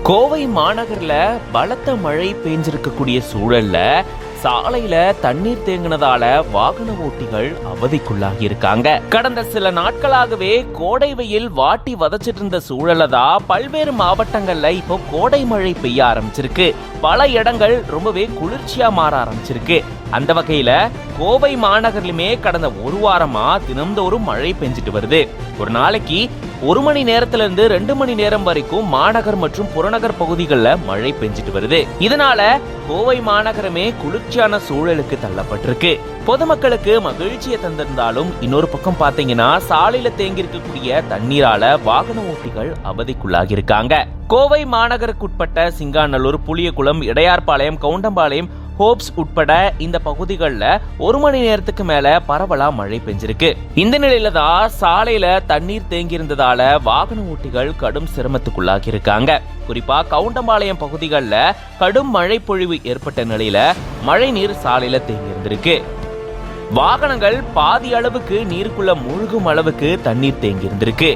கோவை மாநகர்ல பலத்த மழை பெஞ்சிருக்கக்கூடிய சூழல்ல சாலையில தண்ணீர் தேங்கினதால வாகன ஓட்டிகள் அவதிக்குள்ளாகி இருக்காங்க. கடந்த சில நாட்களாகவே கோடை வெயில் வாட்டி வதச்சிட்டு இருந்த சூழல்ல தான் பல்வேறு மாவட்டங்கள்ல இப்போ கோடை மழை பெய்ய ஆரம்பிச்சிருக்கு. பல இடங்கள் ரொம்பவே குளிர்ச்சியா மாற ஆரம்பிச்சிருக்கு. அந்த வகையில கோவை மாநகர்லுமே கடந்த ஒரு வாரமா தினம்தோறும் மழை பெஞ்சிட்டு வருது. ஒரு நாளைக்கு 1 மணி நேரத்துல இருந்து 2 மணி நேரம் வரைக்கும் மாநகர் மற்றும் புறநகர் பகுதிகளில் மழை பெஞ்சிட்டு வருது. இதனால கோவை மாநகரமே குளிர்ச்சியான சூழலுக்கு தள்ளப்பட்டிருக்கு. பொதுமக்களுக்கு மகிழ்ச்சியை தந்திருந்தாலும் இன்னொரு பக்கம் பாத்தீங்கன்னா சாலையில தேங்கி இருக்கக்கூடிய தண்ணீரால வாகன ஓட்டிகள் அவதிக்குள்ளாகி இருக்காங்க. கோவை மாநகருக்குட்பட்ட சிங்காநல்லூர், புளியகுளம், இடையார்பாளையம், கவுண்டம்பாளையம், ஹோப்ஸ் உட்பட இந்த பகுதிகளில் 1 மணி நேரத்துக்கு மேல பரவலா மழை பெஞ்சிருக்கு. இந்த நிலையில தான் சாலையில தண்ணீர் தேங்கி இருந்ததால வாகன ஓட்டிகள் கடும் சிரமத்துக்குள்ளாகி இருக்காங்க. குறிப்பா கவுண்டம்பாளையம் பகுதிகளில் கடும் மழை பொழிவு ஏற்பட்ட நிலையில மழை நீர் சாலையில தேங்கி இருந்திருக்கு. வாகனங்கள் பாதி அளவுக்கு நீருக்குள்ள மூழ்கும் அளவுக்கு தண்ணீர் தேங்கி இருந்திருக்கு.